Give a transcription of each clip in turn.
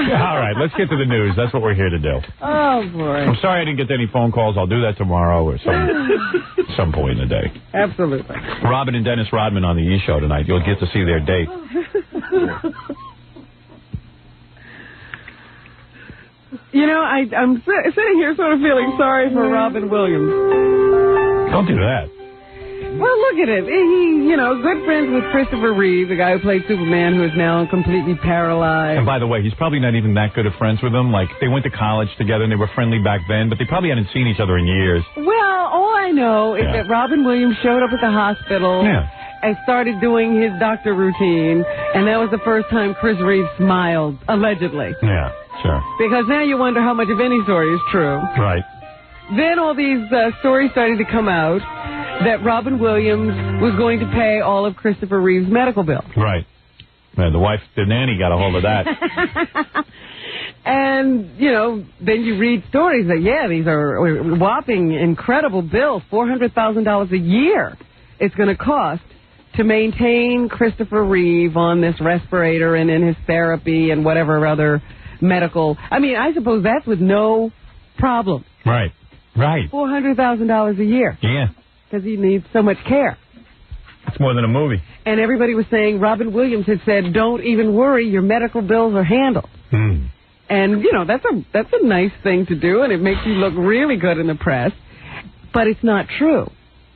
All right, let's get to the news. That's what we're here to do. Oh, boy. I'm sorry I didn't get any phone calls. I'll do that tomorrow or some point in the day. Absolutely. Robin and Dennis Rodman on the E! Show tonight. You'll get to see their date. You know, I'm sitting here sort of feeling sorry for Robin Williams. Don't do that. Well, look at it. He, good friends with Christopher Reeve, the guy who played Superman, who is now completely paralyzed. And by the way, he's probably not even that good of friends with him. Like, they went to college together and they were friendly back then, but they probably hadn't seen each other in years. Well, all I know is that Robin Williams showed up at the hospital and started doing his doctor routine, and that was the first time Chris Reeve smiled, allegedly. Yeah, sure. Because now you wonder how much of any story is true. Right. Then all these stories started to come out that Robin Williams was going to pay all of Christopher Reeve's medical bill. Right. Man, the nanny got a hold of that. And, then you read stories that, these are whopping, incredible bills, $400,000 a year it's going to cost to maintain Christopher Reeve on this respirator and in his therapy and whatever other medical. I mean, I suppose that's with no problem. Right. Right. $400,000 a year. Yeah. Because he needs so much care. It's more than a movie. And everybody was saying, Robin Williams had said, don't even worry, your medical bills are handled. And, that's a nice thing to do, and it makes you look really good in the press. But it's not true.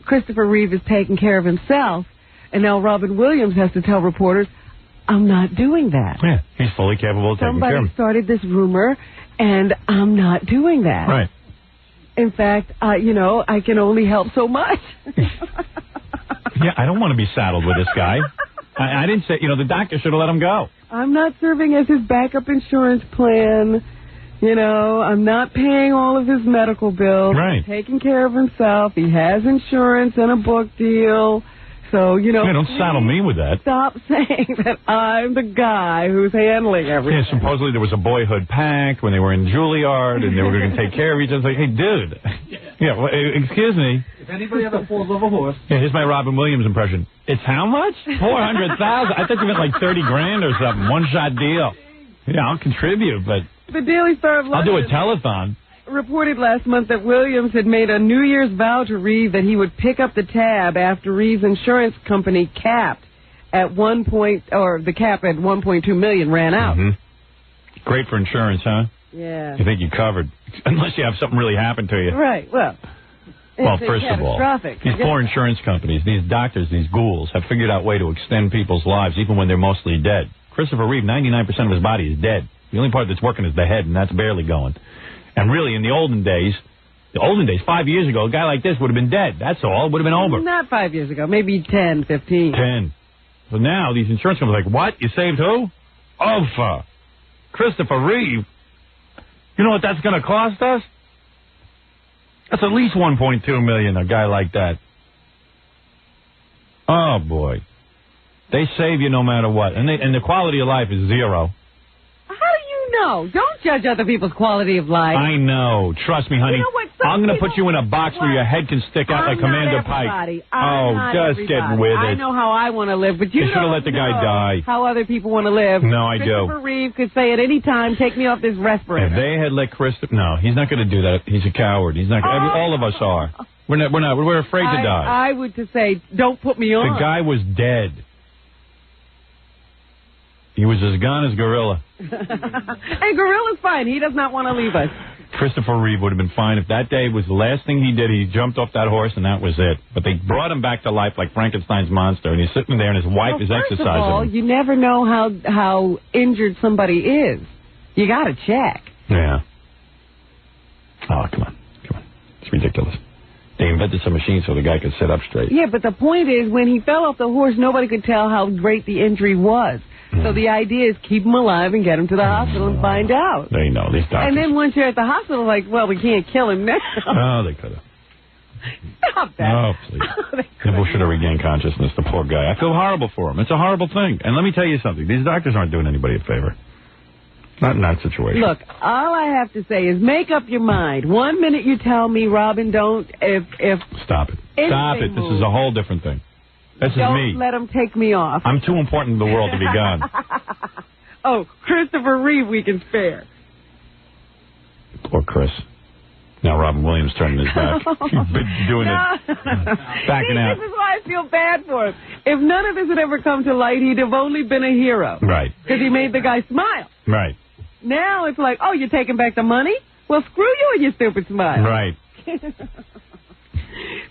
Christopher Reeve is taking care of himself, and now Robin Williams has to tell reporters, I'm not doing that. Yeah, he's fully capable of taking care of him. Somebody started this rumor, and I'm not doing that. Right. In fact, I can only help so much. Yeah, I don't want to be saddled with this guy. I didn't say, the doctor should have let him go. I'm not serving as his backup insurance plan. I'm not paying all of his medical bills. Right. He's taking care of himself. He has insurance and a book deal. So, don't saddle me with that. Stop saying that I'm the guy who's handling everything. Yeah, supposedly there was a boyhood pact when they were in Juilliard and they were going to take care of each other. It's like, hey, dude. Yeah, well, excuse me. If anybody ever falls off a horse. Yeah, here's my Robin Williams impression. It's how much? 400,000. I thought you meant like 30 grand or something. One-shot deal. Yeah, I'll contribute, but the Daily Star of London I'll do a telethon. Reported last month that Williams had made a New Year's vow to Reeve that he would pick up the tab after Reeve's insurance company capped at the cap at $1.2 million ran out. Great for insurance, huh? Yeah. You think you're covered, unless you have something really happen to you. Right. Well, first of all, these poor insurance companies, these doctors, these ghouls have figured out a way to extend people's lives even when they're mostly dead. Christopher Reeve, 99% of his body is dead. The only part that's working is the head, and that's barely going. And really, in the olden days, 5 years ago, a guy like this would have been dead. That's all. It would have been over. Not 5 years ago. Maybe 10, 15. 10. So now these insurance companies are like, what? You saved who? Oh, Christopher Reeve. You know what that's going to cost us? That's at least $1.2 million, a guy like that. Oh, boy. They save you no matter what. And the quality of life is zero. No, don't judge other people's quality of life. I know. Trust me, honey. You know what? I'm going to put you in a box where your head can stick out like Commander Pike. Just get with it. I know how I want to live, but you should have let the guy die. How other people want to live. No, I do. Christopher Reeve could say at any time, take me off this respirator. If they had let Christopher... No, he's not going to do that. He's a coward. He's not. All of us are. We're afraid to die. I would to say, don't put me on. The guy was dead. He was as gone as Gorilla. And Gorilla's fine. He does not want to leave us. Christopher Reeve would have been fine if that day was the last thing he did. He jumped off that horse, and that was it. But they brought him back to life like Frankenstein's monster, and he's sitting there, and his wife is exercising. First of all, you never know how injured somebody is. You got to check. Yeah. Oh, come on. It's ridiculous. They invented some machine so the guy could sit up straight. Yeah, but the point is, when he fell off the horse, nobody could tell how great the injury was. So the idea is keep him alive and get him to the hospital and find out. They know, these doctors. And then once you're at the hospital, like, well, we can't kill him now. Oh, they could have. Stop that. Oh, please. People should have regained consciousness, the poor guy. I feel horrible for him. It's a horrible thing. And let me tell you something. These doctors aren't doing anybody a favor. Not in that situation. Look, all I have to say is make up your mind. 1 minute you tell me, Robin, don't, if... Stop it. Stop it. This is a whole different thing. This is me. Don't let him take me off. I'm too important to the world to be gone. Oh, Christopher Reeve we can spare. Poor Chris. Now Robin Williams turning his back. He's been doing it. Backing out. This is why I feel bad for him. If none of this had ever come to light, he'd have only been a hero. Right. Because he made the guy smile. Right. Now it's like, oh, you're taking back the money? Well, screw you and your stupid smile. Right.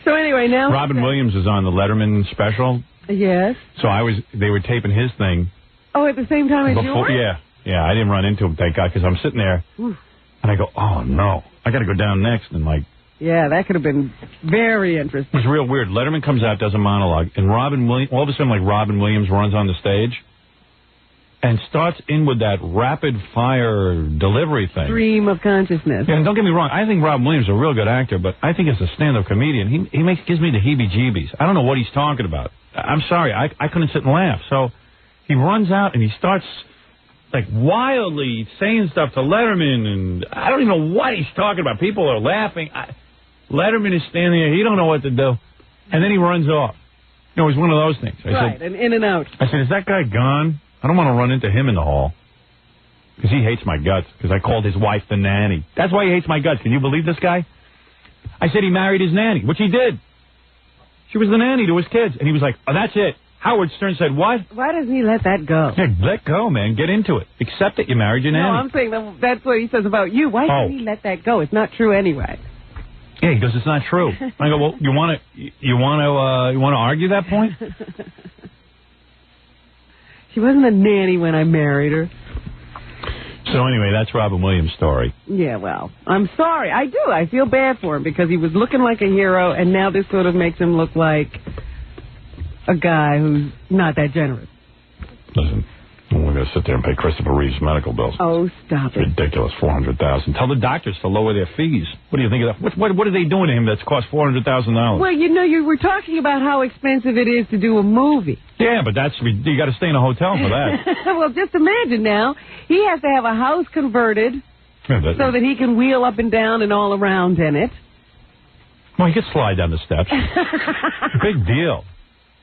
So anyway, now... Robin Williams is on the Letterman special. Yes. So they were taping his thing. Oh, at the same time as yours? Yeah. Yeah, I didn't run into him, thank God, because I'm sitting there, and I go, oh, no. I got to go down next, and like... Yeah, that could have been very interesting. It was real weird. Letterman comes out, does a monologue, and all of a sudden, like, Robin Williams runs on the stage and starts in with that rapid-fire delivery thing. Stream of consciousness. Yeah, and don't get me wrong, I think Robin Williams is a real good actor, but I think as a stand-up comedian, he gives me the heebie-jeebies. I don't know what he's talking about. I'm sorry, I couldn't sit and laugh. So he runs out, and he starts... like wildly saying stuff to Letterman, and I don't even know what he's talking about. People are laughing. Letterman is standing there. He don't know what to do. And then he runs off. You know, it was one of those things. I said, and in and out. I said, is that guy gone? I don't want to run into him in the hall. Because he hates my guts. Because I called his wife the nanny. That's why he hates my guts. Can you believe this guy? I said he married his nanny, which he did. She was the nanny to his kids. And he was like, oh, that's it. Howard Stern said, what? Why doesn't he let that go? Yeah, let go, man. Get into it. Accept that you married your nanny. No, I'm saying that's what he says about you. Why doesn't he let that go? It's not true anyway. Yeah, he goes, it's not true. I go, well, you want to argue that point? She wasn't a nanny when I married her. So anyway, that's Robin Williams' story. Yeah, well, I'm sorry. I do. I feel bad for him because he was looking like a hero, and now this sort of makes him look like a guy who's not that generous. Listen, we're going to sit there and pay Christopher Reeve's medical bills. Oh, stop it. Ridiculous, $400,000. Tell the doctors to lower their fees. What do you think of that? What are they doing to him that's cost $400,000? Well, you know, you were talking about how expensive it is to do a movie. Yeah, but you got to stay in a hotel for that. Well, just imagine now, he has to have a house converted so that he can wheel up and down and all around in it. Well, he could slide down the steps. Big deal.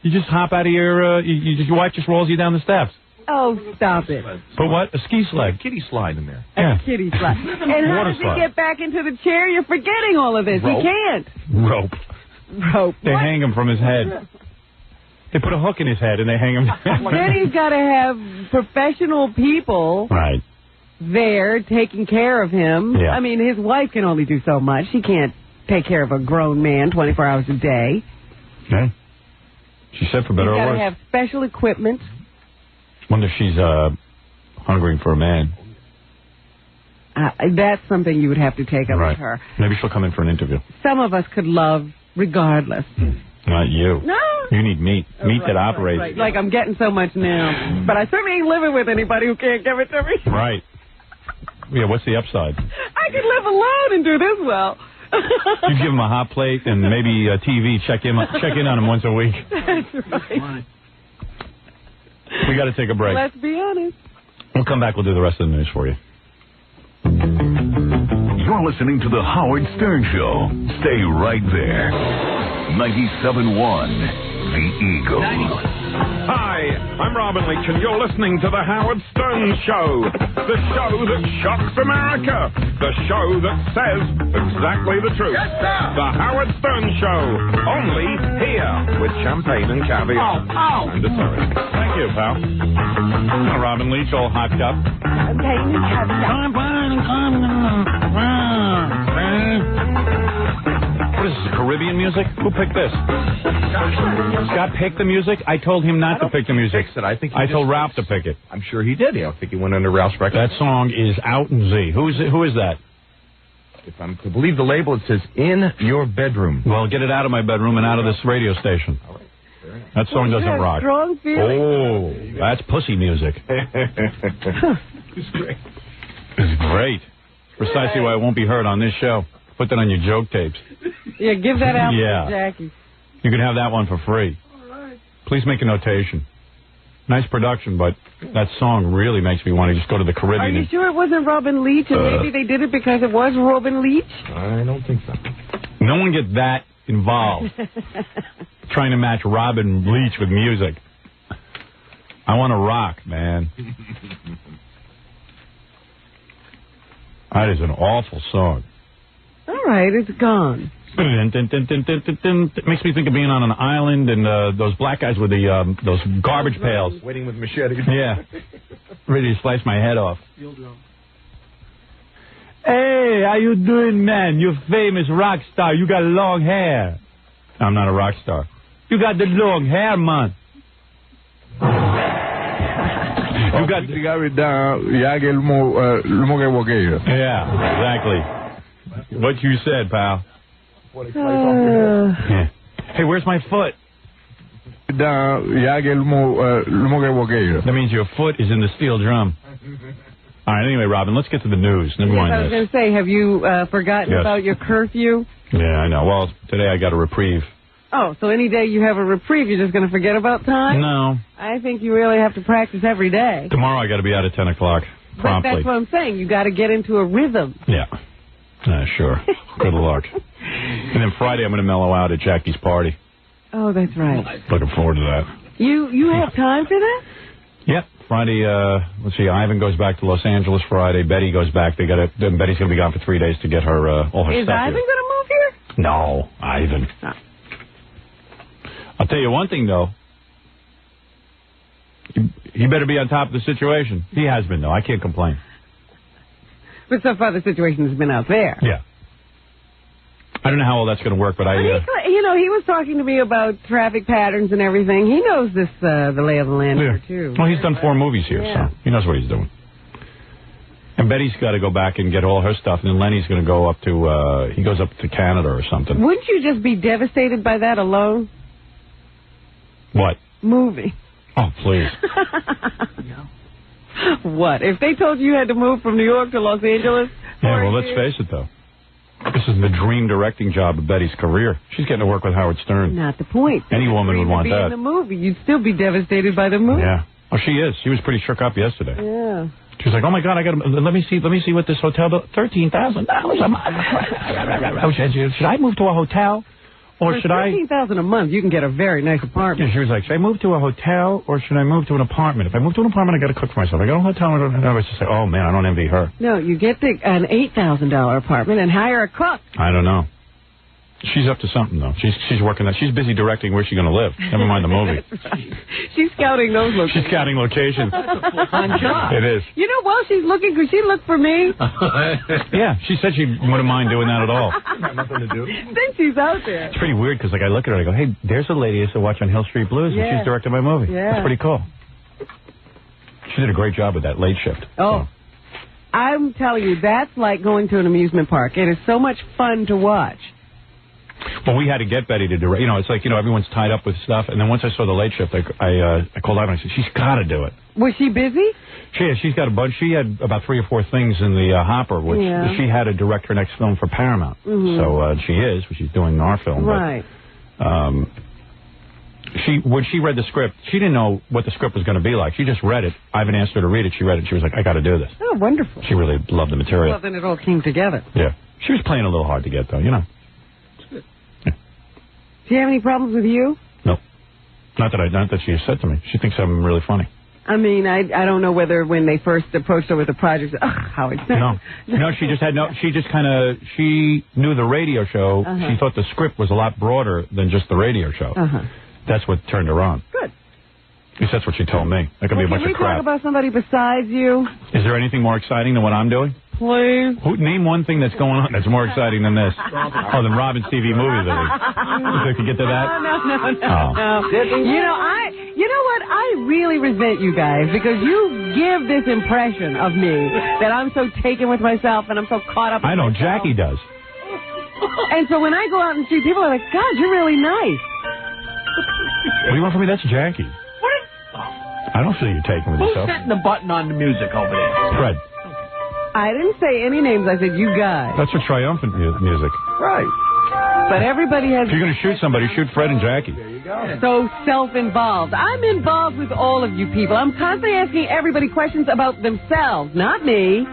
You just hop out of your, your wife just rolls you down the steps. Oh, stop it. But what? A ski sled. A kiddie slide in there. A kiddie slide. And how does he get back into the chair? You're forgetting all of this. Rope. He can't. Rope. They hang him from his head. They put a hook in his head and they hang him. Then he's got to have professional people there taking care of him. Yeah. I mean, his wife can only do so much. She can't take care of a grown man 24 hours a day. Okay. She said for better or worse. He's got to have special equipment. Wonder if she's hungering for a man. That's something you would have to take up with her. Maybe she'll come in for an interview. Some of us could love regardless. Not you. No. You need meat. Meat that operates. Right. Like I'm getting so much now. But I certainly ain't living with anybody who can't give it to me. Right. Yeah, what's the upside? I could live alone and do this well. You give him a hot plate and maybe a TV. Check in on him once a week. That's right. We got to take a break. Let's be honest. We'll come back. We'll do the rest of the news for you. You're listening to The Howard Stern Show. Stay right there. 97.1 The Eagle. Hi, I'm Robin Leach, and you're listening to The Howard Stern Show. The show that shocks America. The show that says exactly the truth. Yes, sir. The Howard Stern Show. Only here with champagne and caviar. And a sorry. Thank you, pal. Robin Leach, all hopped up. Champagne and caviar. What is this, Caribbean music? Who picked this? Scott picked the music? I told him not to pick the music. I told Ralph to pick it. I'm sure he did. I think he went under Ralph's record. That song is out in Z. Who is that? If I'm to believe the label, it says In Your Bedroom. Well, get it out of my bedroom and out of this radio station. All right. That song doesn't rock. Strong feeling. Oh, that's pussy music. It's great. It's great. Precisely why it won't be heard on this show. Put that on your joke tapes. Yeah, give that out to Jackie. You can have that one for free. All right. Please make a notation. Nice production, but that song really makes me want to just go to the Caribbean. Are you sure it wasn't Robin Leach, and maybe they did it because it was Robin Leach? I don't think so. No one gets that involved. Trying to match Robin Leach with music. I want to rock, man. That is an awful song. All right, it's gone. It makes me think of being on an island and those black guys with the those garbage pails. Waiting with machetes. Yeah. Ready to slice my head off. Hey, how you doing, man? You famous rock star. You got long hair. I'm not a rock star. You got the long hair, man. You got the... Yeah, exactly. What you said, pal. Yeah. Hey, where's my foot? That means your foot is in the steel drum. All right, anyway, Robin, let's get to the news. Never mind I was going to say, have you forgotten about your curfew? Yeah, I know. Well, today I got a reprieve. Oh, so any day you have a reprieve, you're just going to forget about time? No. I think you really have to practice every day. Tomorrow I got to be out at 10 o'clock promptly. But that's what I'm saying. You got to get into a rhythm. Yeah. Sure. Good luck. And then Friday I'm going to mellow out at Jackie's party. Oh, that's right. Looking forward to that. You have time for that? Yep. Friday, let's see, Ivan goes back to Los Angeles Friday. Betty goes back. Betty's going to be gone for 3 days to get her all her stuff. Is Ivan going to move here? No, Ivan. Oh. I'll tell you one thing, though. He better be on top of the situation. He has been, though. I can't complain. But so far the situation has been out there. Yeah. I don't know how all that's going to work, but he was talking to me about traffic patterns and everything. He knows this, the lay of the land here, too. Well, he's done 4 movies here, so he knows what he's doing. And Betty's got to go back and get all her stuff, and then Lenny's going to go up to, he goes up to Canada or something. Wouldn't you just be devastated by that alone? What? Moving. Oh, please. What? If they told you had to move from New York to Los Angeles? Yeah, well, let's face it, though. This is the dream directing job of Betty's career. She's getting to work with Howard Stern. Not the point. Any woman would want that. In the movie, you'd still be devastated by the movie. Yeah. Oh, she is. She was pretty shook up yesterday. Yeah. She was like, "Oh my God, I got to let me see what this hotel bill. $13,000 a month. Should I move to a hotel, or should I $13,000 a month? You can get a very nice apartment." Yeah, she was like, "Should I move to a hotel, or should I move to an apartment? If I move to an apartment, I got to cook for myself. I go to a hotel, I was just like, oh man, I don't envy her." No, you get an $8,000 apartment and hire a cook. I don't know. She's up to something, though. She's working that. She's busy directing where she's going to live. Never mind the movie. Right. She's scouting those locations. She's scouting locations. That's a full-time job. It is. You know, while she's looking, could she look for me? Yeah, she said she wouldn't mind doing that at all. Nothing to do. Since she's out there. It's pretty weird, because I look at her and I go, hey, there's a lady I used to watch on Hill Street Blues, and she's directing my movie. Yeah. That's pretty cool. She did a great job with that late shift. Oh. So. I'm telling you, that's like going to an amusement park. It is so much fun to watch. Well, we had to get Betty to direct. It's like, everyone's tied up with stuff. And then once I saw the late shift, I called Ivan and I said, she's got to do it. Was she busy? She's got a bunch. She had about 3 or 4 things in the hopper, which she had to direct her next film for Paramount. Mm-hmm. So she is, which she's doing our film. Right. But, when she read the script, she didn't know what the script was going to be like. She just read it. Ivan asked her to read it. She read it. She was like, I got to do this. Oh, wonderful. She really loved the material. Well, then it all came together. Yeah. She was playing a little hard to get, though, Do you have any problems with you? No. Not that she has said to me. She thinks I'm really funny. I mean, I don't know whether when they first approached her with the project, how it's No, she just she knew the radio show. She thought the script was a lot broader than just the radio show. That's what turned her on. Good. At least that's what she told me. That could be a bunch of crap. Can we talk about somebody besides you? Is there anything more exciting than what I'm doing? Please. Name one thing that's going on that's more exciting than this. Oh, than Robin's TV movies. I could get to that? No. You know what? I really resent you guys because you give this impression of me that I'm so taken with myself and I'm so caught up with myself. Jackie does. And so when I go out and see people, are like, God, you're really nice. What do you want from me? That's Jackie. I don't feel you're taken with yourself. Who's setting the button on the music over there? Fred. I didn't say any names. I said you guys. That's for triumphant music. Right. But everybody has... If you're going to shoot somebody, shoot Fred and Jackie. There you go. So self-involved. I'm involved with all of you people. I'm constantly asking everybody questions about themselves, not me.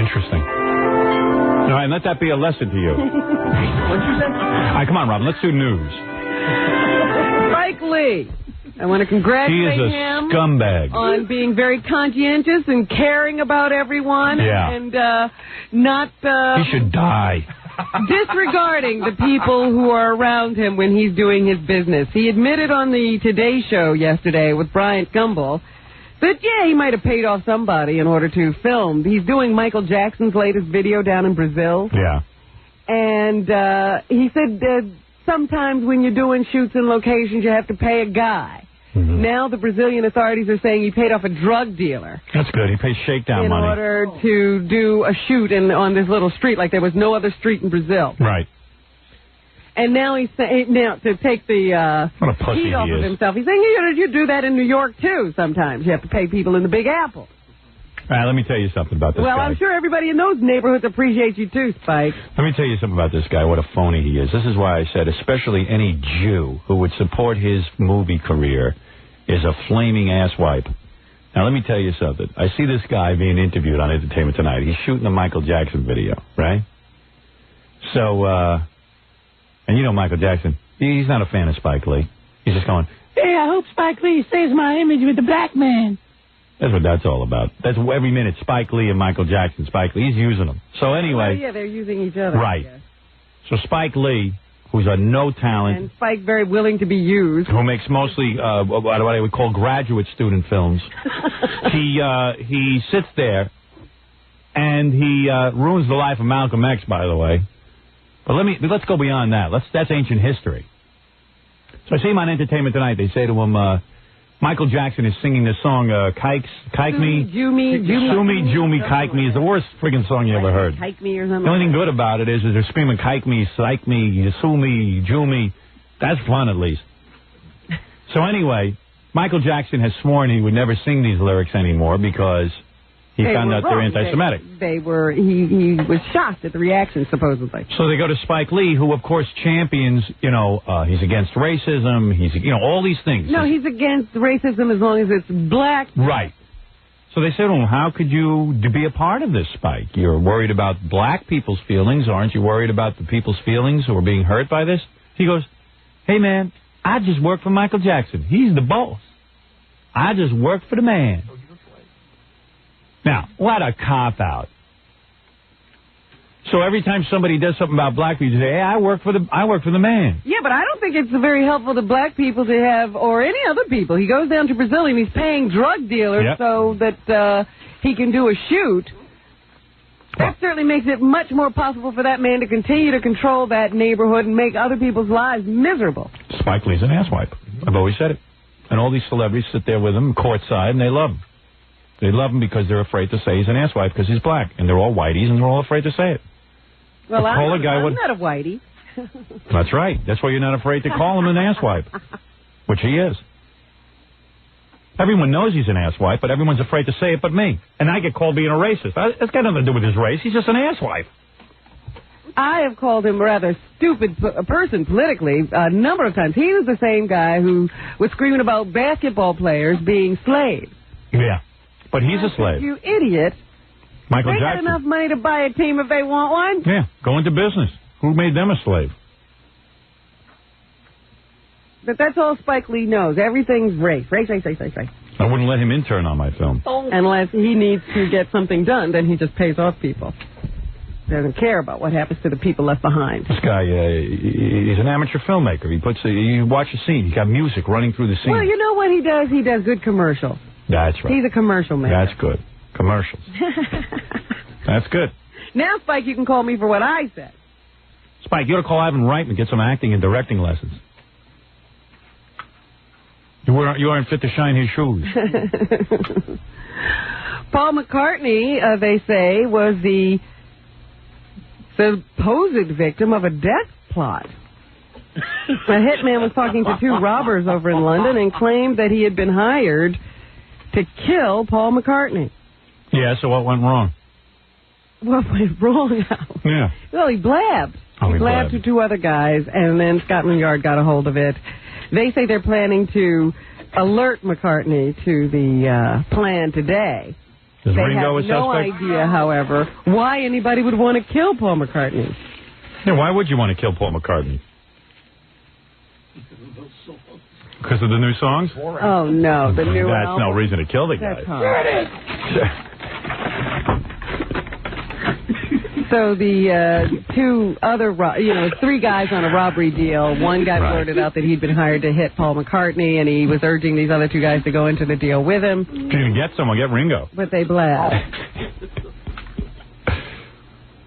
Interesting. All right, let that be a lesson to you. What'd you say? All right, come on, Robin, let's do news. Spike Lee. I want to congratulate him. He is a scumbag. On being very conscientious and caring about everyone. Yeah. And not... he should die. Disregarding the people who are around him when he's doing his business. He admitted on the Today Show yesterday with Bryant Gumbel that, yeah, he might have paid off somebody in order to film. He's doing Michael Jackson's latest video down in Brazil. Yeah. And he said sometimes when you're doing shoots and locations, you have to pay a guy. Mm-hmm. Now the Brazilian authorities are saying he paid off a drug dealer. That's good. He pays shakedown money. In order to do a shoot on this little street, like there was no other street in Brazil. Right. And now he's saying, to take the heat off of himself, he's saying, you do that in New York, too, sometimes. You have to pay people in the Big Apple. All right, let me tell you something about this guy. Well, I'm sure everybody in those neighborhoods appreciate you, too, Spike. Let me tell you something about this guy, what a phony he is. This is why I said, especially any Jew who would support his movie career is a flaming asswipe. Now, let me tell you something. I see this guy being interviewed on Entertainment Tonight. He's shooting a Michael Jackson video, right? So, and you know Michael Jackson, he's not a fan of Spike Lee. He's just going, hey, I hope Spike Lee saves my image with the black man. That's what that's all about. That's every minute, Spike Lee and Michael Jackson. Spike Lee, he's using them. So anyway. Oh, yeah, they're using each other. Right. So Spike Lee, who's a no talent. And Spike very willing to be used. Who makes mostly what I would call graduate student films. He sits there and he ruins the life of Malcolm X, by the way. But let's go beyond that. That's ancient history. So I see him on Entertainment Tonight. They say to him, Michael Jackson is singing this song, Kike Me. Jew Me, Kike Me is the worst friggin' song you ever heard. Kike Me or something. The only thing good about it is they're screaming Kike Me, Psych Me, Sue Me, Jew Me. That's fun, at least. So anyway, Michael Jackson has sworn he would never sing these lyrics anymore because he found out they're anti-Semitic. He was shocked at the reaction, supposedly. So they go to Spike Lee, who, of course, champions, he's against racism, he's, all these things. No, he's against racism as long as it's black. Right. So they said to him, how could you be a part of this, Spike? You're worried about black people's feelings. Aren't you worried about the people's feelings who are being hurt by this? He goes, hey, man, I just work for Michael Jackson. He's the boss. I just work for the man. Now, what a cop-out. So every time somebody does something about black people, you say, hey, I work for the man. Yeah, but I don't think it's very helpful to black people to have, or any other people. He goes down to Brazil and he's paying drug dealers so that he can do a shoot. That certainly makes it much more possible for that man to continue to control that neighborhood and make other people's lives miserable. Spike Lee's an asswipe. I've always said it. And all these celebrities sit there with him courtside and they love him. They love him because they're afraid to say he's an asswipe because he's black. And they're all whiteys and they're all afraid to say it. Well, I'm not a whitey. That's right. That's why you're not afraid to call him an asswipe, which he is. Everyone knows he's an asswipe, but everyone's afraid to say it but me. And I get called being a racist. That's got nothing to do with his race. He's just an asswipe. I have called him a rather stupid person politically a number of times. He was the same guy who was screaming about basketball players being slaves. Yeah. But he's a slave. You idiot. Michael Jackson. They got enough money to buy a team if they want one. Yeah, go into business. Who made them a slave? But that's all Spike Lee knows. Everything's race. Race. I wouldn't let him intern on my film. Unless he needs to get something done, then he just pays off people. Doesn't care about what happens to the people left behind. This guy, he's an amateur filmmaker. You watch a scene. He's got music running through the scene. Well, you know what he does? He does good commercials. That's right. He's a commercial man. That's good. Commercials. That's good. Now, Spike, you can call me for what I said. Spike, you ought to call Ivan Reitman and get some acting and directing lessons. You aren't fit to shine his shoes. Paul McCartney, they say, was the supposed victim of a death plot. A hitman was talking to two robbers over in London and claimed that he had been hired to kill Paul McCartney. Yeah, so what went wrong? What went wrong now? Yeah. Well, he blabbed. He blabbed to two other guys, and then Scotland Yard got a hold of it. They say they're planning to alert McCartney to the plan today. Is Ringo a suspect? No idea, however, why anybody would want to kill Paul McCartney. Yeah, why would you want to kill Paul McCartney? Because of the new songs? Oh, no, the new That's album. no reason to kill the guy. So the two other, three guys on a robbery deal. One got blurted out that he'd been hired to hit Paul McCartney, and he was urging these other two guys to go into the deal with him. If you can get someone, get Ringo. But they bled.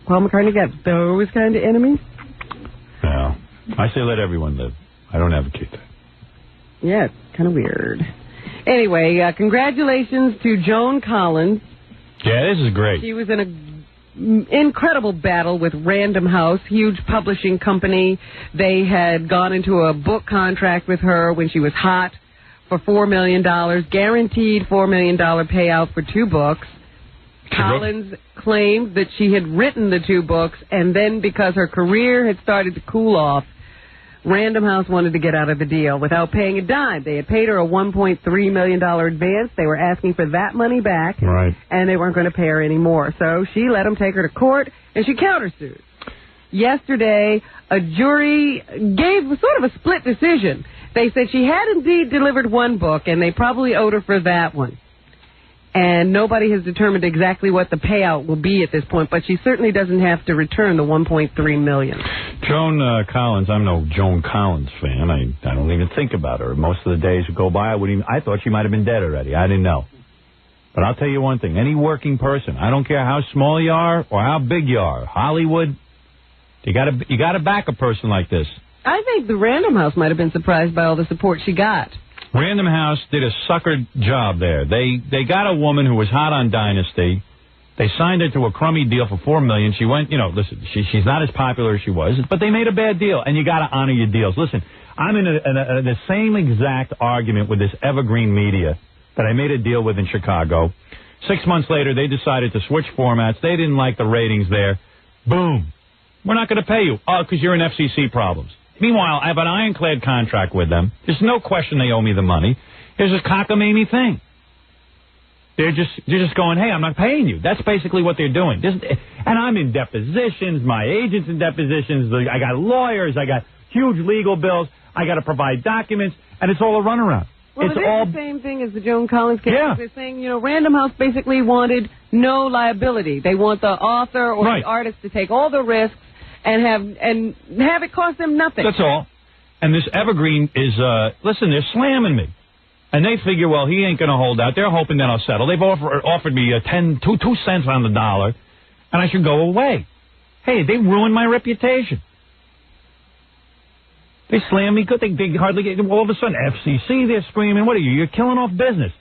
Paul McCartney got those kind of enemies? No. I say let everyone live. I don't advocate that. Yeah, it's kind of weird. Anyway, congratulations to Joan Collins. Yeah, this is great. She was in an incredible battle with Random House, huge publishing company. They had gone into a book contract with her when she was hot for $4 million, guaranteed $4 million payout for 2 books. Collins claimed that she had written the 2 books, and then because her career had started to cool off, Random House wanted to get out of the deal without paying a dime. They had paid her a $1.3 million advance. They were asking for that money back, and they weren't going to pay her any more. So she let them take her to court, and she countersued. Yesterday, a jury gave sort of a split decision. They said she had indeed delivered 1 book, and they probably owed her for that one. And nobody has determined exactly what the payout will be at this point, but she certainly doesn't have to return the $1.3 million. Joan Collins, I'm no Joan Collins fan. I don't even think about her. Most of the days go by, I thought she might have been dead already. I didn't know. But I'll tell you one thing. Any working person, I don't care how small you are or how big you are, Hollywood, you got to back a person like this. I think the Random House might have been surprised by all the support she got. Random House did a sucker job there. They got a woman who was hot on Dynasty. They signed her to a crummy deal for $4 million. She went, listen, she's not as popular as she was, but they made a bad deal, and you got to honor your deals. Listen, I'm in the same exact argument with this Evergreen Media that I made a deal with in Chicago. 6 months later, they decided to switch formats. They didn't like the ratings there. Boom. We're not going to pay you. Oh, because you're in FCC problems. Meanwhile, I have an ironclad contract with them. There's no question they owe me the money. Here's this cockamamie thing. They're just going, hey, I'm not paying you. That's basically what they're doing. And I'm in depositions. My agent's in depositions. I got lawyers. I got huge legal bills. I got to provide documents. And it's all a runaround. Well, it's all the same thing as the Joan Collins case. Yeah. They're saying, Random House basically wanted no liability. They want the author or the artist to take all the risks and have it cost them nothing. That's all. And this Evergreen is, listen, they're slamming me. And they figure, well, he ain't going to hold out. They're hoping that I'll settle. They've offered me 2 cents on the dollar, and I should go away. Hey, they ruined my reputation. They slam me good. They hardly get, all of a sudden, FCC, they're screaming, what are you? You're killing off business.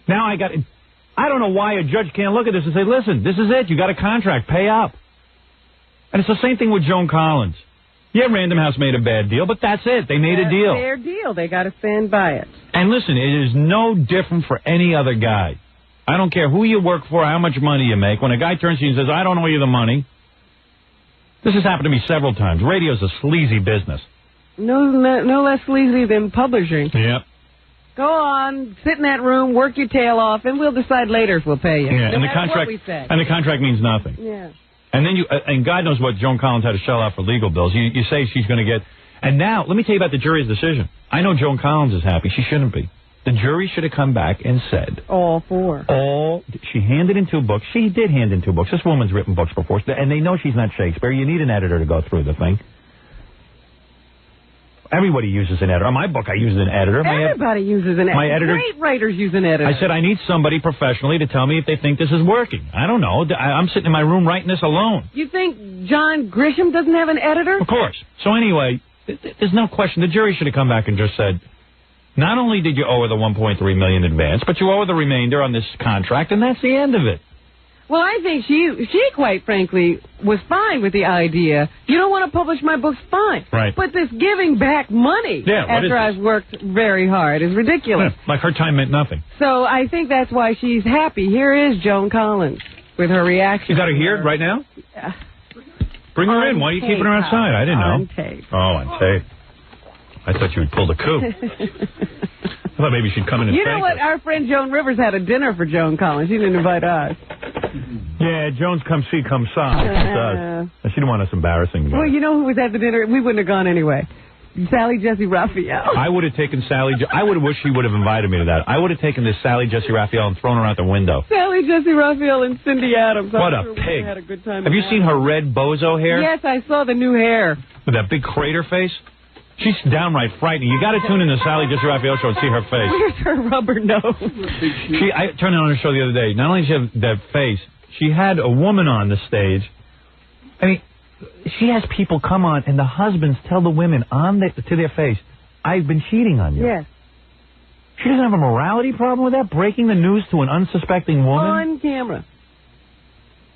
Now I don't know why a judge can't look at this and say, listen, this is it. You got a contract. Pay up. And it's the same thing with Joan Collins. Yeah, Random House made a bad deal, but that's it. They made a deal. That's their deal. They got to stand by it. And listen, it is no different for any other guy. I don't care who you work for, how much money you make. When a guy turns to you and says, I don't owe you the money. This has happened to me several times. Radio's a sleazy business. No less sleazy than publishing. Yep. Go on, sit in that room, work your tail off, and we'll decide later if we'll pay you. Yeah, no and the contract, what we say. And the contract means nothing. Yeah. And then and God knows what Joan Collins had to shell out for legal bills. You say she's going to get, and now let me tell you about the jury's decision. I know Joan Collins is happy. She shouldn't be. The jury should have come back and said all 4. She handed in 2 books. She did hand in 2 books. This woman's written books before, and they know she's not Shakespeare. You need an editor to go through the thing. Everybody uses an editor. On my book, I use an editor. Everybody uses an editor. My editor. Great writers use an editor. I said, I need somebody professionally to tell me if they think this is working. I don't know. I'm sitting in my room writing this alone. You think John Grisham doesn't have an editor? Of course. So anyway, there's no question. The jury should have come back and just said, not only did you owe her the $1.3 million advance, but you owe her the remainder on this contract, and that's the end of it. Well, I think she quite frankly was fine with the idea. You don't want to publish my books, fine. Right. But this giving back money after I've worked very hard is ridiculous. Yeah, like her time meant nothing. So I think that's why she's happy. Here is Joan Collins with her reaction. You got her here right now? Yeah. Bring her in. Why are you keeping her outside? I didn't know. On tape. Oh, on tape. I thought you had pulled a coup. thought maybe she'd come in and You know what? Our friend Joan Rivers had a dinner for Joan Collins. She didn't invite us. Yeah, Joan's come see, come saw. She does. She didn't want us embarrassing. Well, you know who was at the dinner? We wouldn't have gone anyway. Sally Jesse Raphael. I would have taken Sally. I would have wished she would have invited me to that. I would have taken this Sally Jesse Raphael and thrown her out the window. Sally Jesse Raphael and Cindy Adams. What a pig. Had a good time. Have you seen her red bozo hair? Yes, I saw the new hair. With that big crater face? She's downright frightening. You got to tune in the Sally Jesse Raphael show and see her face. Where's her rubber nose? I turned on her show the other day. Not only did she have that face, she had a woman on the stage. I mean, she has people come on, and the husbands tell the women to their face, I've been cheating on you. Yes. She doesn't have a morality problem with that, breaking the news to an unsuspecting woman? On camera.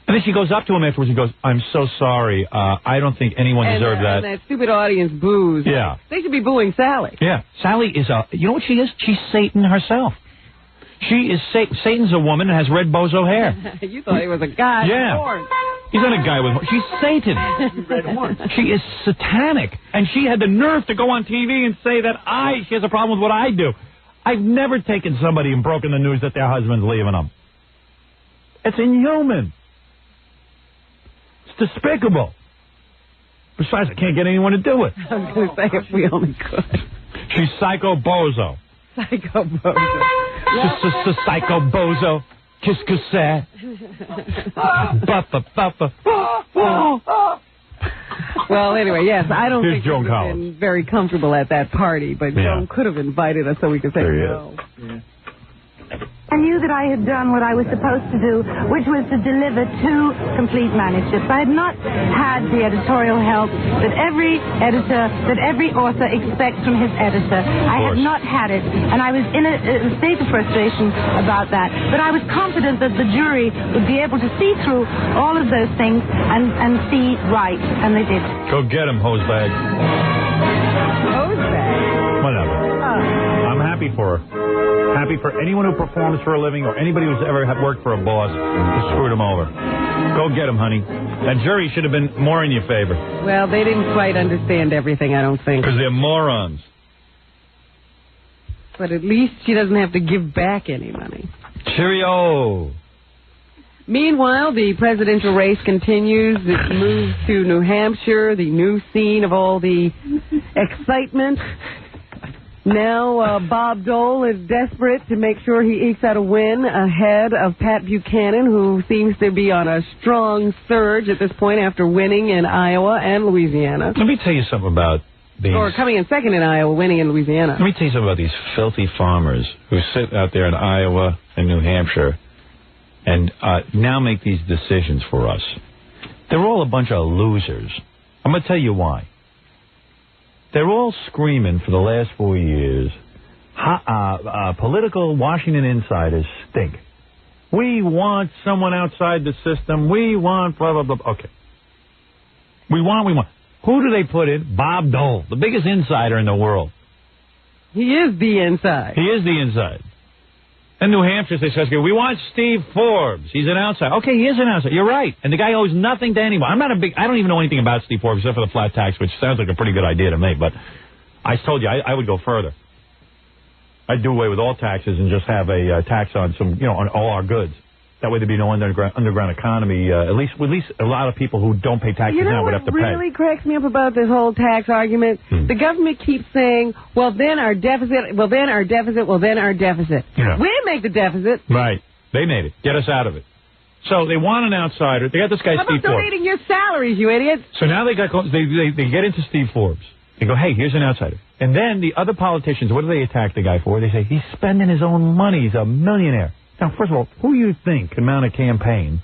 And then she goes up to him afterwards and goes, I'm so sorry. I don't think anyone deserved that. And that stupid audience boos. Yeah. They should be booing Sally. Yeah. Sally is you know what she is? She's Satan herself. She is Satan's a woman and has red bozo hair. You thought he was a guy. Yeah. Horns. He's not a guy with horns. She's Satan. She is satanic. And she had the nerve to go on TV and say that she has a problem with what I do. I've never taken somebody and broken the news that their husband's leaving them. It's inhuman. It's despicable. Besides, I can't get anyone to do it. I was going to say if we only could. She's psycho bozo. Psycho bozo. Psycho bozo. Kiss cassette. Buffa. Well, anyway, yes, I don't think Joan we've been very comfortable at that party, but Joan could have invited us so we could say no. I knew that I had done what I was supposed to do, which was to deliver 2 complete manuscripts. I had not had the editorial help that every editor, that every author expects from his editor. I had not had it, and I was in a state of frustration about that. But I was confident that the jury would be able to see through all of those things and see right, and they did. Go get him, hosebag. Hosebag? Whatever. I'm happy for her. Happy for anyone who performs for a living or anybody who's ever worked for a boss who screwed him over. Go get him, honey. That jury should have been more in your favor. Well, they didn't quite understand everything, I don't think. Because they're morons. But at least she doesn't have to give back any money. Cheerio. Meanwhile, the presidential race continues. It moves to New Hampshire, the new scene of all the excitement. Now, Bob Dole is desperate to make sure he ekes out a win ahead of Pat Buchanan, who seems to be on a strong surge at this point after winning in Iowa and Louisiana. Let me tell you something about these... Or coming in second in Iowa, winning in Louisiana. Let me tell you something about these filthy farmers who sit out there in Iowa and New Hampshire and now make these decisions for us. They're all a bunch of losers. I'm going to tell you why. They're all screaming for the last 4 years, political Washington insiders stink. We want someone outside the system. We want blah, blah, blah. Okay. We want. Who do they put in? Bob Dole, the biggest insider in the world. He is the inside. He is the inside. In New Hampshire, they say, we want Steve Forbes. He's an outsider. Okay, he is an outsider. You're right. And the guy owes nothing to anyone. I don't even know anything about Steve Forbes except for the flat tax, which sounds like a pretty good idea to me. But I told you, I would go further. I'd do away with all taxes and just have a tax on on all our goods. That way there'd be no underground economy. At least a lot of people who don't pay taxes now would have to pay. You know what really cracks me up about this whole tax argument? The government keeps saying, well, then our deficit, well, then our deficit, well, then our deficit. Yeah. We didn't make the deficit. Right. They made it. Get us out of it. So they want an outsider. They got this guy, Steve Forbes. How about donating your salaries, you idiots? So now they get into Steve Forbes. They go, hey, here's an outsider. And then the other politicians, what do they attack the guy for? They say, he's spending his own money. He's a millionaire. Now, first of all, who you think can mount a campaign?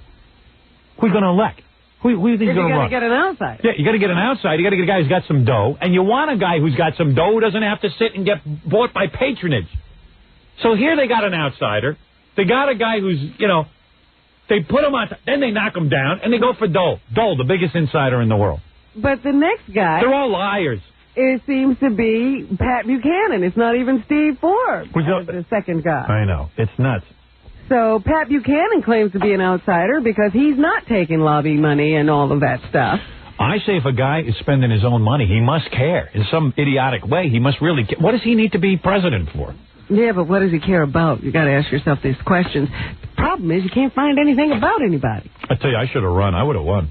Who are you going to elect? Who do you think is going to run? You got to get an outsider. Yeah, you got to get an outsider. You got to get a guy who's got some dough. And you want a guy who's got some dough who doesn't have to sit and get bought by patronage. So here they got an outsider. They got a guy who's, they put him on, then they knock him down, and they go for Dole. Dole, the biggest insider in the world. But the next guy... They're all liars. It seems to be Pat Buchanan. It's not even Steve Forbes, the second guy. I know. It's nuts. So Pat Buchanan claims to be an outsider because he's not taking lobby money and all of that stuff. I say if a guy is spending his own money, he must care. In some idiotic way, he must really care. What does he need to be president for? Yeah, but what does he care about? You got to ask yourself these questions. The problem is you can't find anything about anybody. I tell you, I should have run. I would have won.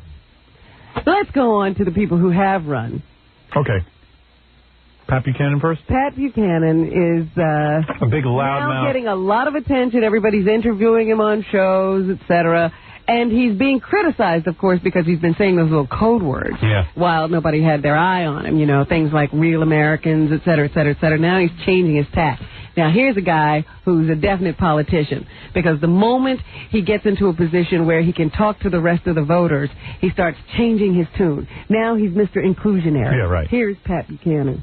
Let's go on to the people who have run. Okay. Pat Buchanan first? Pat Buchanan is a big loud now mouth. Getting a lot of attention. Everybody's interviewing him on shows, etc. And he's being criticized, of course, because he's been saying those little code words. Yeah. While nobody had their eye on him, things like real Americans, etc., etc., etc. Now he's changing his tack. Now, here's a guy who's a definite politician, because the moment he gets into a position where he can talk to the rest of the voters, he starts changing his tune. Now he's Mr. Inclusionary. Yeah, right. Here's Pat Buchanan.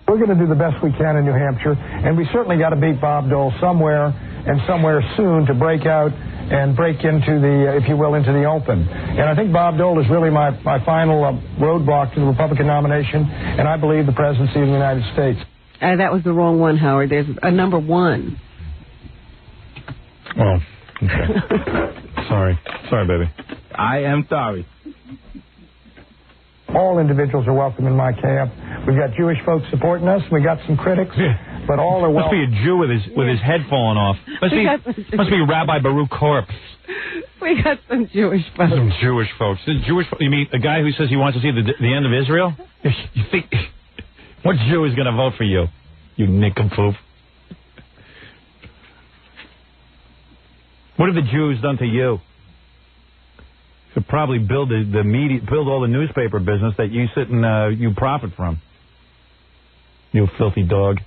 We're going to do the best we can in New Hampshire, and we certainly got to beat Bob Dole somewhere and somewhere soon to break out and break into the, if you will, into the open. And I think Bob Dole is really my final roadblock to the Republican nomination, and I believe the presidency of the United States. That was the wrong one, Howard. There's a number 1. Oh, okay. Sorry, baby. I am sorry. All individuals are welcome in my camp. We've got Jewish folks supporting us. We got some critics, but all are welcome. Must be a Jew with his head falling off. Must be Rabbi Baruch Korb. We got some Jewish folks. Some Jewish folks. You mean a guy who says he wants to see the end of Israel? You think what Jew is going to vote for you? You nincompoop. What have the Jews done to you? Could probably build the media, build all the newspaper business that you sit and you profit from. You filthy dog.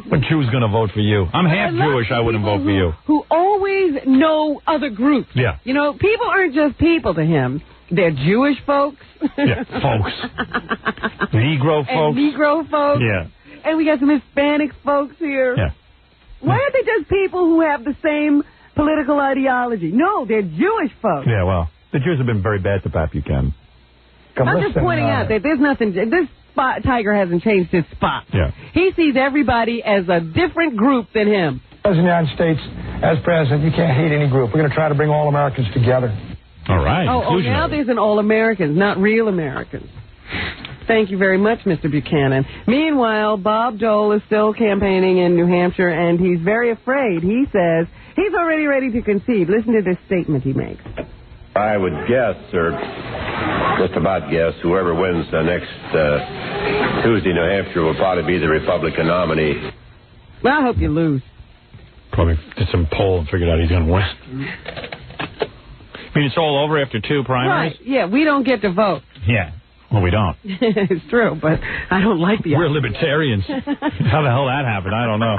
What Jew's going to vote for you? I'm half Jewish. I wouldn't vote for you. Who always know other groups. Yeah. People aren't just people to him. They're Jewish folks. Yeah, folks. Negro folks. And Negro folks. Yeah. And we got some Hispanic folks here. Yeah. Why aren't they just people who have the same political ideology? No, they're Jewish folks. Yeah, well, the Jews have been very bad to Pat Buchanan. I'm just pointing out that there's nothing. This tiger hasn't changed his spot. Yeah. He sees everybody as a different group than him. As the United States, as president, you can't hate any group. We're going to try to bring all Americans together. All right. Oh, now there's an all-Americans, not real Americans. Thank you very much, Mr. Buchanan. Meanwhile, Bob Dole is still campaigning in New Hampshire, and he's very afraid. He says he's already ready to concede. Listen to this statement he makes. I would guess, or just about guess, whoever wins the next Tuesday, New Hampshire, will probably be the Republican nominee. Well, I hope you lose. Probably did some poll and figured out he's going to win. I mean, it's all over after 2 primaries? Right, yeah, we don't get to vote. Yeah. Well, we don't. It's true, but I don't like the We're libertarians. How the hell that happened, I don't know.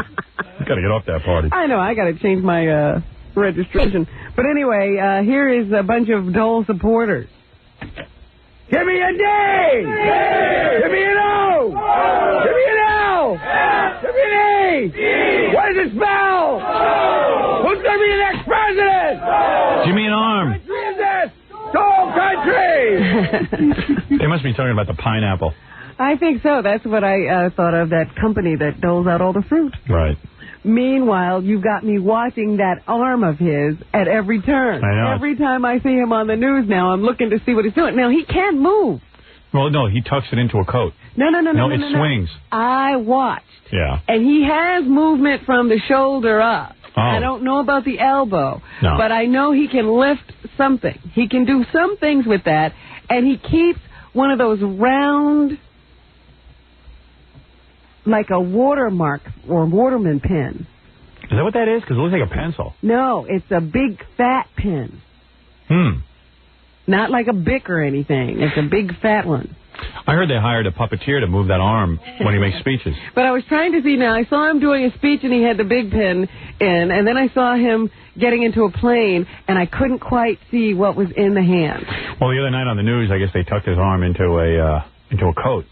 Got to get off that party. I know, I got to change my registration. But anyway, here is a bunch of Dole supporters. Give me a D! Give me an O! Give me an L! Give me an E! What does it spell? Who's going to be the next president? Give me an arm. What country is this? Dole country! They must be talking about the pineapple. I think so. That's what I thought of, that company that doles out all the fruit. Right. Meanwhile, you've got me watching that arm of his at every turn. I know. Every time I see him on the news now, I'm looking to see what he's doing. Now, he can't move. Well, no, he tucks it into a coat. No, it swings. I watched. Yeah. And he has movement from the shoulder up. Oh. I don't know about the elbow, no. But I know he can lift something. He can do some things with that, and he keeps one of those round, like a watermark or waterman pen. Is that what that is? Because it looks like a pencil. No, it's a big fat pen. Not like a Bic or anything. It's a big fat one. I heard they hired a puppeteer to move that arm when he makes speeches. But I was trying to see now. I saw him doing a speech and he had the big pen in, and then I saw him getting into a plane, and I couldn't quite see what was in the hand. Well, the other night on the news, I guess they tucked his arm into a coat.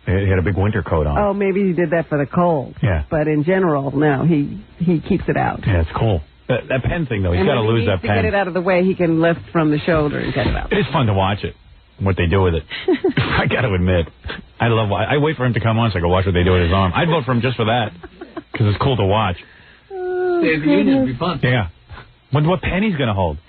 He had a big winter coat on. Oh, maybe he did that for the cold. Yeah. But in general, no, he keeps it out. Yeah, it's cool. That pen thing, though, he's got to lose that pen. To get it out of the way, he can lift from the shoulder and get it out. It is fun to watch it, what they do with it. I got to admit. I wait for him to come on so I can watch what they do with his arm. I'd vote for him just for that, because it's cool to watch. State of the Union would be fun. Yeah. Wonder what pen he's going to hold.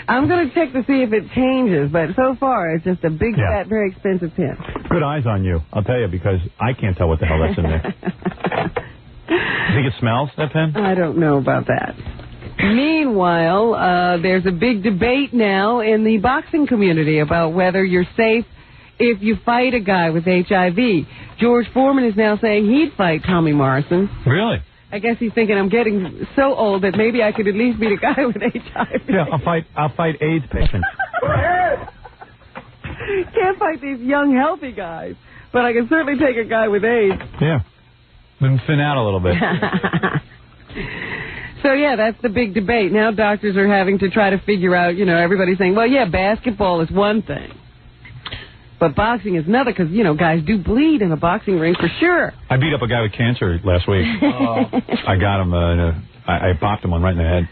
I'm going to check to see if it changes, but so far it's just a big, fat, very expensive pen. Good eyes on you, I'll tell you, because I can't tell what the hell that's in there. think it smells, that pen? I don't know about that. Meanwhile, there's a big debate now in the boxing community about whether you're safe if you fight a guy with HIV. George Foreman is now saying he'd fight Tommy Morrison. Really? I guess he's thinking I'm getting so old that maybe I could at least beat a guy with HIV. Yeah, I'll fight AIDS patients. Can't fight these young, healthy guys, but I can certainly take a guy with AIDS. Yeah. Then thin out a little bit. So, yeah, that's the big debate. Now doctors are having to try to figure out, everybody's saying, well, yeah, basketball is one thing. But boxing is another because, guys do bleed in a boxing ring for sure. I beat up a guy with cancer last week. I got him. I popped him one right in the head.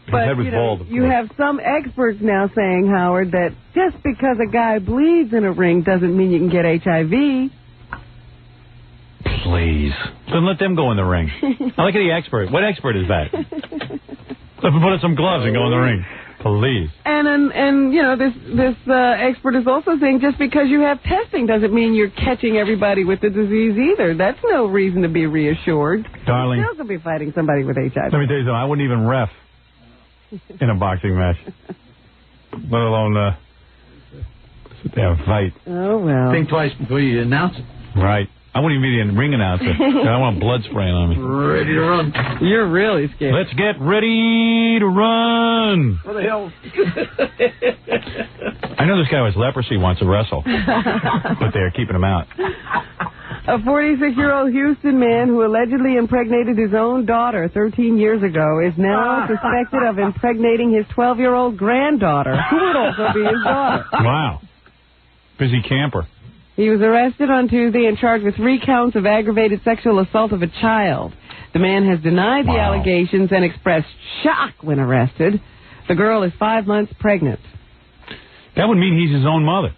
His head was bald. You have some experts now saying, Howard, that just because a guy bleeds in a ring doesn't mean you can get HIV. Please. Then let them go in the ring. I like the expert. What expert is that? Let them put on some gloves and go in the ring. Please. And this expert is also saying just because you have testing doesn't mean you're catching everybody with the disease either. That's no reason to be reassured. Darling. You're still going to be fighting somebody with HIV. Let me tell you something. I wouldn't even ref in a boxing match. Let alone sit there and fight. Oh, well. Think twice before you announce it. Right. I wouldn't even be the ring announcer. I want blood spraying on me. Ready to run. You're really scared. Let's get ready to run. What the hell? I know this guy with leprosy wants to wrestle, but they're keeping him out. A 46-year-old Houston man who allegedly impregnated his own daughter 13 years ago is now suspected of impregnating his 12-year-old granddaughter, who would also be his daughter. Wow. Busy camper. He was arrested on Tuesday and charged with 3 counts of aggravated sexual assault of a child. The man has denied the allegations and expressed shock when arrested. The girl is 5 months pregnant. That would mean he's his own mother.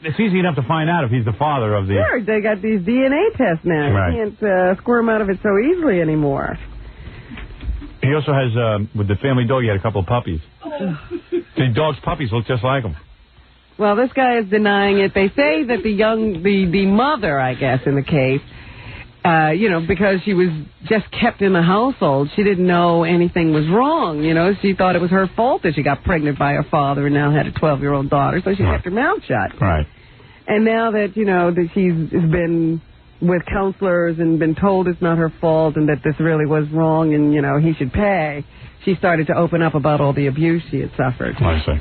It's easy enough to find out if he's the father of the... Sure, they got these DNA tests now. Right. You can't squirm out of it so easily anymore. He also has, with the family dog, he had a couple of puppies. The dog's puppies look just like him. Well, this guy is denying it. They say that the mother, I guess, in the case, because she was just kept in the household, she didn't know anything was wrong. She thought it was her fault that she got pregnant by her father and now had a 12-year-old daughter, so she kept her mouth shut. Right. And now that, that she's been with counselors and been told it's not her fault and that this really was wrong and, he should pay, she started to open up about all the abuse she had suffered. I see.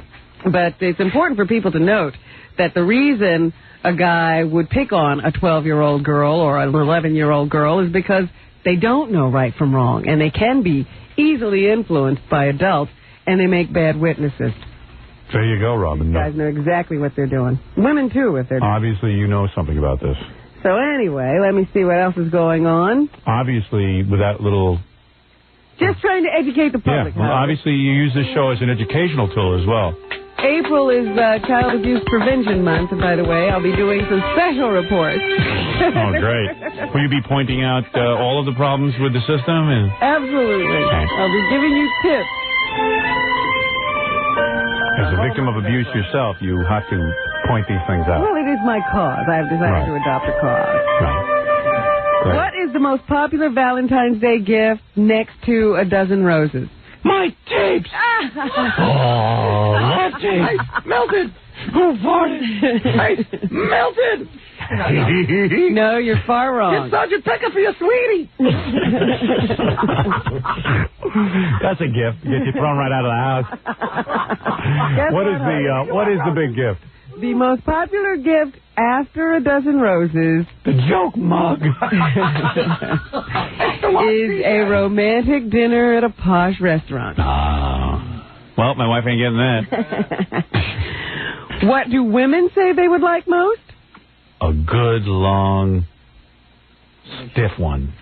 But it's important for people to note that the reason a guy would pick on a 12-year-old girl or an 11-year-old girl is because they don't know right from wrong, and they can be easily influenced by adults, and they make bad witnesses. There you go, Robin. You guys know exactly what they're doing. Women, too, if they're doing. Obviously, you know something about this. So anyway, let me see what else is going on. Obviously, with that little... Just trying to educate the public. Yeah, well, obviously, you use this show as an educational tool as well. April is Child Abuse Prevention Month, and by the way, I'll be doing some special reports. Oh, great. Will you be pointing out all of the problems with the system? Absolutely. Okay. I'll be giving you tips. As a victim of abuse yourself, you have to point these things out. Well, it is my cause. I have decided to adopt a cause. Right. What is the most popular Valentine's Day gift next to a dozen roses? My tapes! Oh, love tapes! Melted! Who farted? Ice melted! No, you're far wrong. Get Sergeant Pecker for your sweetie! That's a gift. Get you thrown right out of the house. What is the big gift? The most popular gift after a dozen roses, the joke mug, is a romantic dinner at a posh restaurant. Well, my wife ain't getting that. What do women say they would like most? A good, long, stiff one.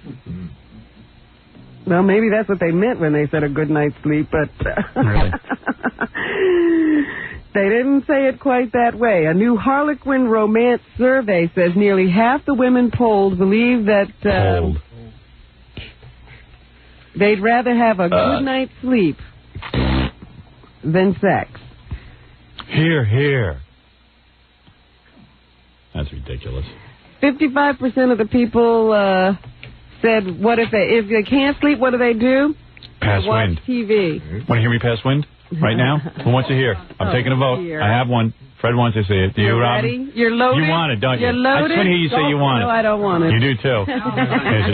Well, maybe that's what they meant when they said a good night's sleep, but... Really? They didn't say it quite that way. A new Harlequin romance survey says nearly half the women polled believe that they'd rather have a good night's sleep than sex. Hear, hear. That's ridiculous. 55% of the people said, what if they can't sleep, what do they do? Pass watch wind. TV. Want to hear me pass wind right now? Who wants to hear? I'm taking a vote. Dear. I have one. Fred wants to see it. Do you, Robin? Ready? You're loaded? You want it, don't you? You're loaded? I just want to hear you say you want it. No, I don't want it. You do, too.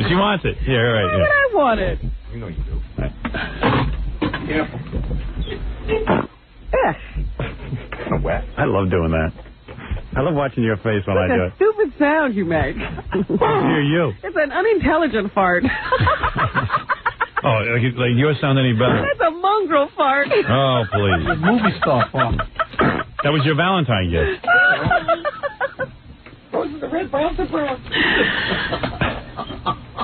She wants it. Yeah, right. Why would I want it? You know you do. Ugh. Wet. I love doing that. I love watching your face when I do it. Stupid sound you make. Hear you. It's an unintelligent fart. Oh, like yours sound any better? That's a mongrel fart. Oh, please. Movie star fart. That was your Valentine gift. Roses are red, browns are brown.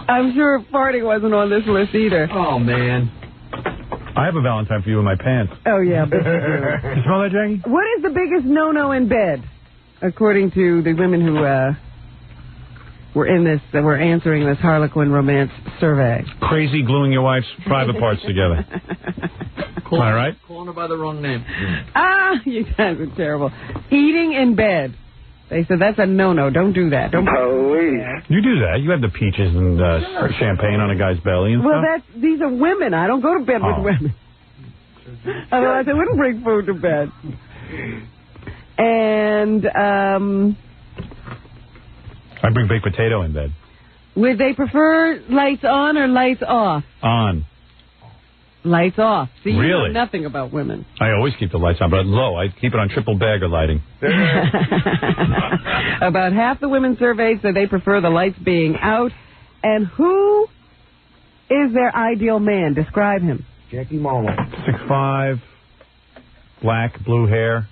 I'm sure farting wasn't on this list either. Oh, man. I have a Valentine for you in my pants. Oh, yeah. But You smell that, Jackie? what is the biggest no-no in bed, according to the women who were answering this Harlequin romance survey? Crazy gluing your wife's private parts together. All right? Calling her by the wrong name. Ah, you guys are terrible. Eating in bed. They said that's a no-no. Don't do that. Don't. You do that. You have the peaches and champagne on a guy's belly and Well, stuff. these are women. I don't go to bed with women. Otherwise, I wouldn't bring food to bed. And I bring baked potato in bed. would they prefer lights on or lights off? On. Lights off. See, you Really? know nothing about women. I always keep the lights on, but low. I keep it on triple bagger lighting. About half the women surveyed said they prefer the lights being out. And who is their ideal man? Describe him. Jackie Marlowe. 6'5", black, blue hair,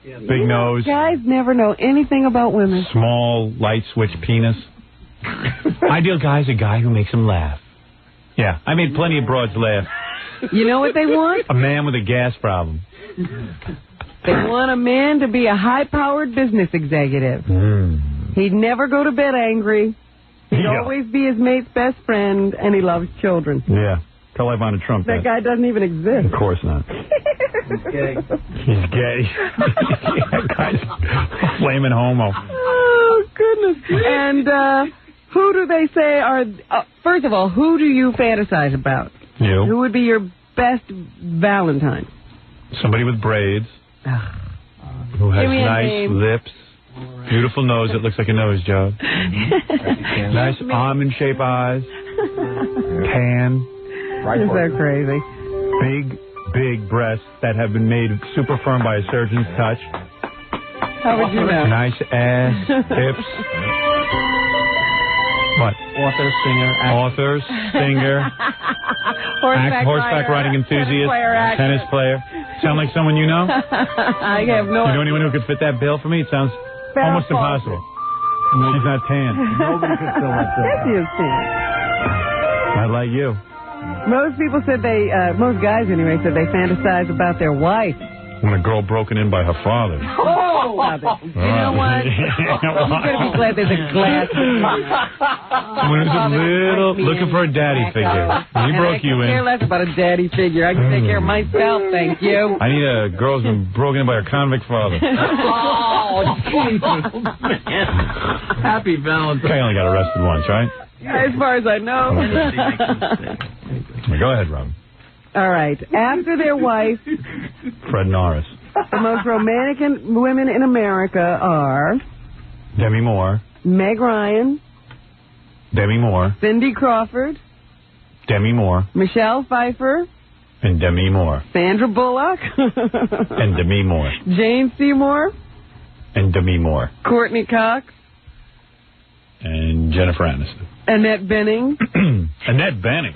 big nose, Guys never know anything about women. small, light switch penis. Ideal guy is a guy who makes them laugh. Yeah, I made plenty of broads laugh. You know what they want? A man with a gas problem. They want a man to be a high-powered business executive. He'd never go to bed angry. He'd always be his mate's best friend, and he loves children. Yeah. Tell Ivana Trump That guy doesn't even exist. Of course not. He's gay. He's gay. That guy's a flaming homo. Oh, goodness. And who do they say are... first of all, who do you fantasize about? You. Who would be your best Valentine? Somebody with braids. Who has Give me a nice name. lips. Beautiful nose that looks like a nose job. Nice almond-shaped eyes. Tan. You're so crazy. Big breasts that have been made super firm by a surgeon's touch. How would you know? Nice ass, hips. What? Author, singer, actor. Singer, horseback riding enthusiast, tennis player. Sound like someone you know? I have no You know anyone who could fit that bill for me? It sounds almost impossible. She's not tan. Nobody could fill that bill. Yes, he is tan. Not like you. Most people said most guys anyway, said they fantasize about their wife. When a girl broken in by her father. Oh! You know what? You're going to be glad there's a glass. When it was a little, looking for a daddy figure. He broke you I care in. less about a daddy figure. I can take care of myself, thank you. I need a girl who's been broken in by her convict father. Oh, Jesus. Happy Valentine. I only got arrested once, right? As far as I know. Go ahead, Robin. All right. After their wife, Fred Norris. the most romantic women in America are Demi Moore. Meg Ryan, Demi Moore. Cindy Crawford, Demi Moore. Michelle Pfeiffer, And Demi Moore. Sandra Bullock, And Demi Moore. Jane Seymour, And Demi Moore. Courtney Cox, And Jennifer Aniston. Annette Bening. Annette Bening.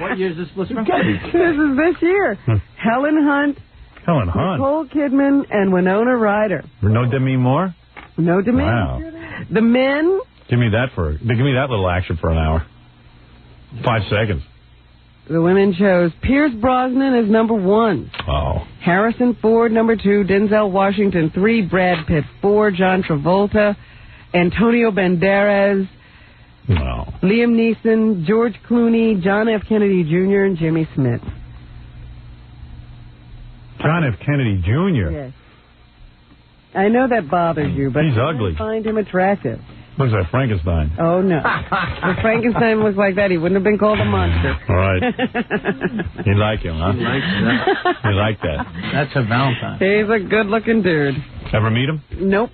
What year is this list from? This is this year. Helen Hunt, Helen Hunt. Nicole Kidman, and Winona Ryder. No Demi Moore? No Demi. Wow. The men, Give me that little action for an hour. 5 seconds. the women chose Pierce Brosnan as number 1. Oh. Harrison Ford, number 2. Denzel Washington, 3. Brad Pitt, 4. John Travolta, Antonio Banderas, No. Liam Neeson, George Clooney, John F. Kennedy Jr., and Jimmy Smith. John F. Kennedy Jr. Yes. I know that bothers you, but he's ugly. I find him attractive. Looks like Frankenstein. Oh, no. If Frankenstein was like that, he wouldn't have been called a monster. All right. You like him, huh? He likes that. You like that. That's a Valentine. He's a good-looking dude. Ever meet him? Nope.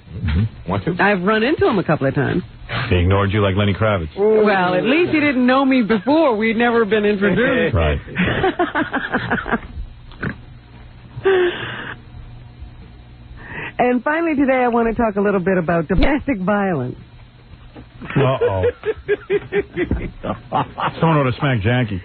Want to? I've run into him a couple of times. He ignored you like Lenny Kravitz. Well, at least he didn't know me before. We'd never been introduced. Right. And finally today I want to talk a little bit about domestic violence. Uh-oh. Someone ought to smack Jackie.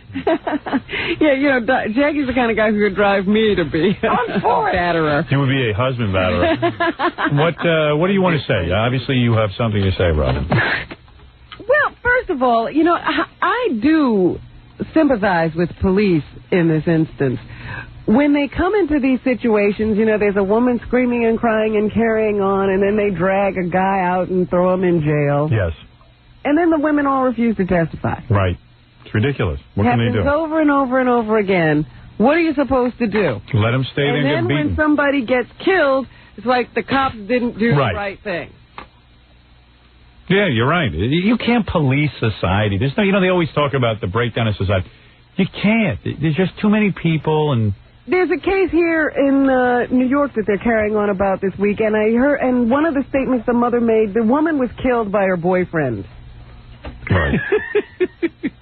Yeah, you know, Jackie's the kind of guy who would drive me to be a batterer. He would be a husband batterer. What do you want to say? Obviously you have something to say, Robin. Well, first of all, you know, I do sympathize with police in this instance. When they come into these situations, you know, there's a woman screaming and crying and carrying on, and then they drag a guy out and throw him in jail. Yes. And then the women all refuse to testify. Right. It's ridiculous. What can they do? Happens over and over and over again. What are you supposed to do? Let them stay there and get beaten. And then when somebody gets killed, it's like the cops didn't do the right thing. Yeah, you're right. You can't police society. There's no, you know, they always talk about the breakdown of society. You can't. There's just too many people and... There's a case here in New York that they're carrying on about this week, and I heard, and one of the statements the mother made, the woman was killed by her boyfriend. Right.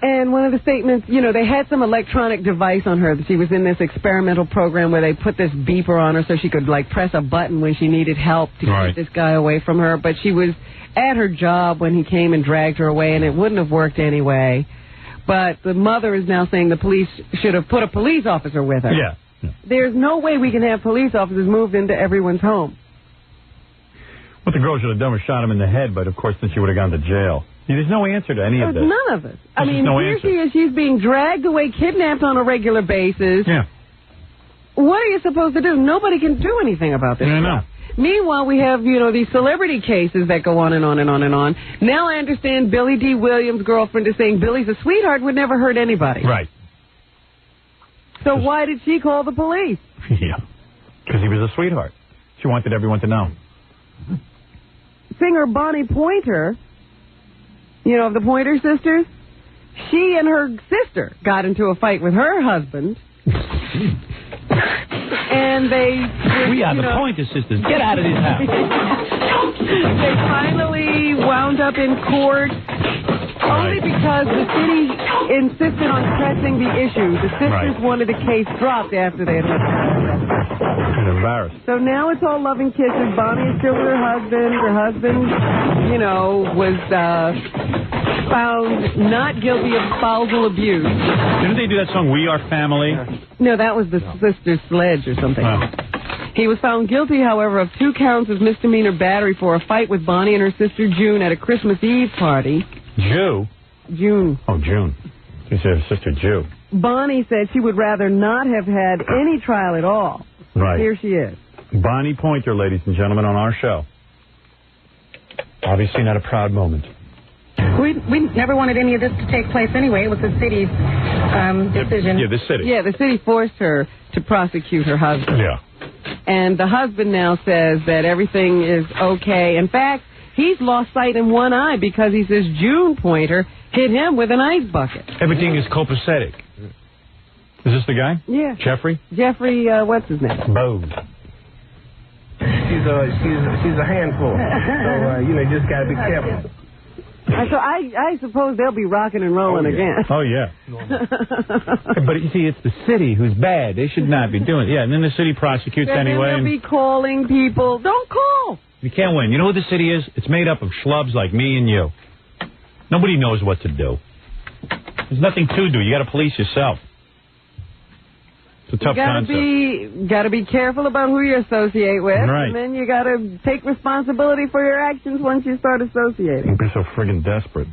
And one of the statements, you know, they had some electronic device on her. She was in this experimental program where they put this beeper on her so she could, like, press a button when she needed help to keep this guy away from her. But she was at her job when he came and dragged her away, and it wouldn't have worked anyway. But the mother is now saying the police should have put a police officer with her. Yeah. There's no way we can have police officers moved into everyone's home. What the girl should have done was shot him in the head, but of course then she would have gone to jail. There's no answer to any of this. None of it. I mean, no here answer. she is. She's being dragged away, kidnapped on a regular basis. Yeah. What are you supposed to do? Nobody can do anything about this. I know. Meanwhile, we have, you know, these celebrity cases that go on and on and on and on. Now I understand Billy D. Williams' girlfriend is saying Billy's a sweetheart, would never hurt anybody. Right. So why did she call the police? Yeah. Because he was a sweetheart. She wanted everyone to know. Singer Bonnie Pointer, you know, of the Pointer Sisters, she and her sister got into a fight with her husband. And they... We are the Pointer Sisters. Get out of this house. They finally wound up in court only because the city insisted on pressing the issue. The sisters wanted the case dropped after they had been embarrassed. So now it's all loving kisses. Bonnie is still with her husband. Her husband, you know, was found not guilty of spousal abuse. Didn't they do that song, We Are Family? No, that was the Sister Sledge or something. Oh. He was found guilty, however, of 2 counts of misdemeanor battery for a fight with Bonnie and her sister June at a Christmas Eve party. June. Oh, June. She said her sister Jew. Bonnie said she would rather not have had any trial at all. Right. Here she is. Bonnie Pointer, ladies and gentlemen, on our show. Obviously not a proud moment. We never wanted any of this to take place anyway. It was the city's decision. Yeah, the city. Yeah, the city forced her to prosecute her husband. Yeah. And the husband now says that everything is okay. In fact, he's lost sight in one eye because he says June Pointer hit him with an ice bucket. Everything is copacetic. Is this the guy? Yeah. Jeffrey, what's his name? Bose. She's a handful. So, you know, you just got to be careful. So I suppose they'll be rocking and rolling again. Oh, yeah. But you see, it's the city who's bad. They should not be doing it. Yeah, and then the city prosecutes anyway. They'll be calling people. Don't call. You can't win. You know who the city is? It's made up of schlubs like me and you. Nobody knows what to do. There's nothing to do. You got to police yourself. It's a tough concept. You got to be careful about who you associate with, right. And then you got to take responsibility for your actions once you start associating. You'd be so friggin' desperate.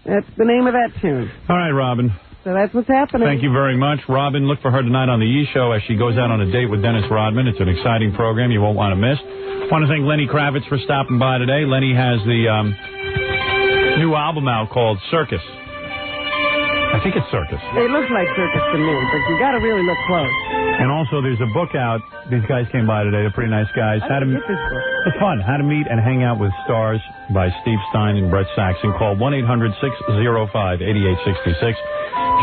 That's the name of that tune. All right, Robin. So that's what's happening. Thank you very much, Robin. Look for her tonight on the E! Show as she goes out on a date with Dennis Rodman. It's an exciting program you won't want to miss. I want to thank Lenny Kravitz for stopping by today. Lenny has the new album out called Circus. I think it's Circus. It looks like Circus to me, but you got to really look close. And also there's a book out These guys came by today. They're pretty nice guys. It's fun. How to Meet and Hang Out with Stars by Steve Stein and Brett Saxon. Call 1-800-605-8866.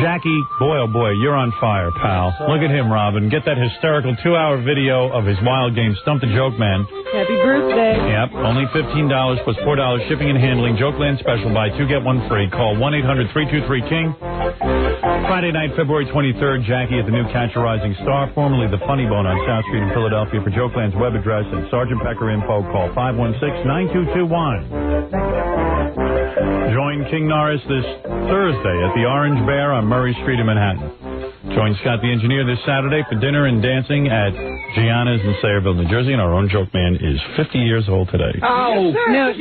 Jackie, boy, oh boy, you're on fire, pal. Look at him, Robin. Get that hysterical 2-hour video of his wild game, Stump the Joke Man. Happy birthday. Yep, only $15 plus $4 shipping and handling. Jokeland special. Buy 2, get 1 free. Call 1-800-323-KING. Friday night, February 23rd, Jackie at the new Catch a Rising Star, formerly the Funny Bone on South Street in Philadelphia. For Jokeland's web address and Sergeant Pecker info, call 516-9221. Join King Norris this Thursday at the Orange Bear on Murray Street in Manhattan. Join Scott the Engineer this Saturday for dinner and dancing at Gianna's in Sayreville, New Jersey. And our own joke man is 50 years old today. Oh! No,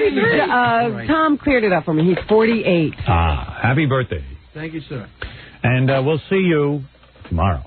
Tom cleared it up for me. He's 48. Ah, happy birthday. Thank you, sir. And we'll see you tomorrow.